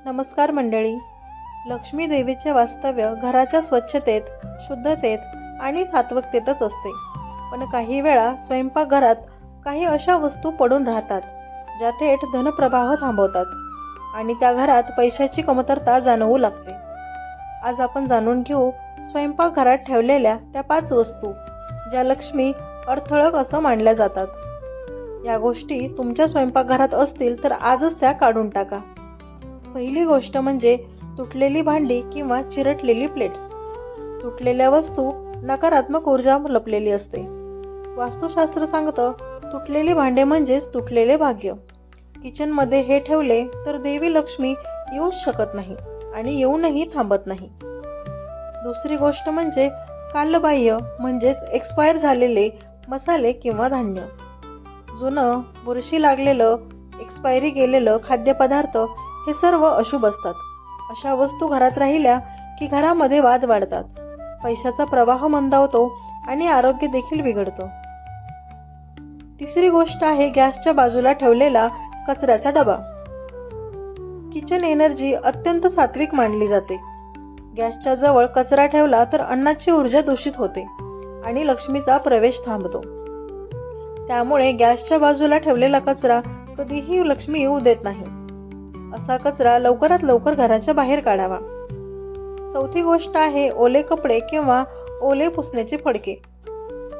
नमस्कार मंडळी. लक्ष्मी देवीचे वास्तव्य घराच्या स्वच्छतेत, शुद्धतेत आणि सात्विकतेतच असते. पण काही वेळा स्वयंपाकघरात काही अशा वस्तू पडून राहतात ज्या थेट धनप्रवाह थांबवतात आणि त्या घरात पैशाची कमतरता जाणवू लागते. आज आपण जाणून घेऊ स्वयंपाकघरात ठेवलेल्या त्या 5 वस्तू ज्या लक्ष्मी अडथळक असं मानल्या जातात. या गोष्टी तुमच्या स्वयंपाकघरात असतील तर आजच त्या काढून टाका. पहिली गोष्ट म्हणजे तुटलेली भांडी किंवा चिरटलेली प्लेट्स. तुटलेल्या वस्तू नकारात्मक ऊर्जा लपलेली असते. वास्तुशास्त्र सांगतं, तुटलेली भांडे म्हणजेच तुटलेले भाग्य. किचनमध्ये हे ठेवले तर देवी लक्ष्मी येऊच शकत नाही आणि येऊनही थांबत नाही. दुसरी गोष्ट म्हणजे कालबाह्य म्हणजेच एक्सपायर झालेले मसाले किंवा धान्य. जुनं, बुरशी लागलेलं, एक्सपायरी गेलेलं खाद्यपदार्थ हे सर्व अशुभ असतात. अशा वस्तू घरात राहिल्या की घरामध्ये वाद वाढतात, पैशाचा प्रवाह मंदावतो आणि आरोग्य देखील बिघडतं. तिसरी गोष्ट आहे गॅसच्या बाजूला ठेवलेला कचऱ्याचा डबा. किचन एनर्जी अत्यंत सात्विक मानली जाते. गॅसच्या जवळ कचरा ठेवला तर अन्नाची ऊर्जा दूषित होते आणि लक्ष्मीचा प्रवेश थांबतो. त्यामुळे गॅसच्या बाजूला ठेवलेला कचरा कधीही लक्ष्मी येऊ देत नाही. असा कचरा लवकरात लवकर घराच्या बाहेर काढावा. चौथी गोष्ट आहे ओले कपडे किंवा ओले पुसण्याचे फडके.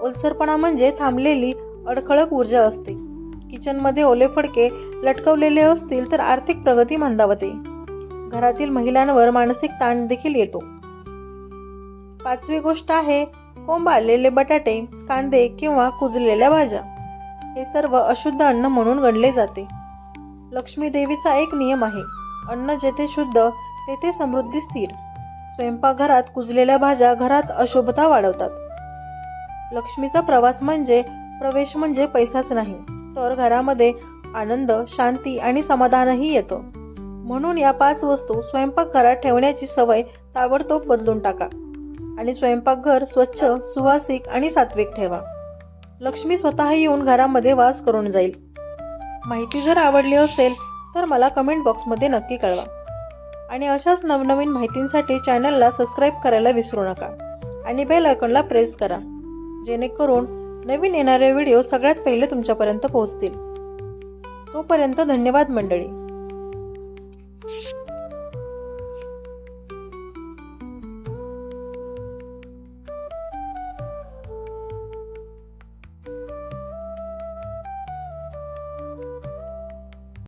ओलसरपणा म्हणजे थांबलेली अडखळक ऊर्जा असते. किचनमध्ये ओले फडके लटकवलेले असतील तर आर्थिक प्रगती मंदावते. घरातील महिलांवर मानसिक ताण देखील येतो. 5वी गोष्ट आहे कोंब आलेले बटाटे, कांदे किंवा कुजलेल्या भाज्या. हे सर्व अशुद्ध अन्न म्हणून गणले जाते. लक्ष्मी देवीचा एक नियम आहे, अन्न जेथे शुद्ध तेथे समृद्धी स्थिर. स्वयंपाकघरात कुजलेल्या भाज्या घरात अशुभता वाढवतात. लक्ष्मीचा प्रवेश म्हणजे पैसाच नाही, तर घरामध्ये आनंद, शांती आणि समाधानही येतं. म्हणून या 5 वस्तू स्वयंपाकघरात ठेवण्याची सवय ताबडतोब बदलून टाका आणि स्वयंपाकघर स्वच्छ, सुवासिक आणि सात्विक ठेवा. लक्ष्मी स्वतः येऊन घरामध्ये वास करून जाईल. माहिती जर आवडली असेल तर मला कमेंट बॉक्समध्ये नक्की कळवा आणि अशाच नवनवीन माहितींसाठी चॅनलला सबस्क्राईब करायला विसरू नका आणि बेल आयकॉनला प्रेस करा, जेणेकरून नवीन येणारे व्हिडिओ सगळ्यात पहिले तुमच्यापर्यंत पोहोचतील. तोपर्यंत धन्यवाद मंडळी.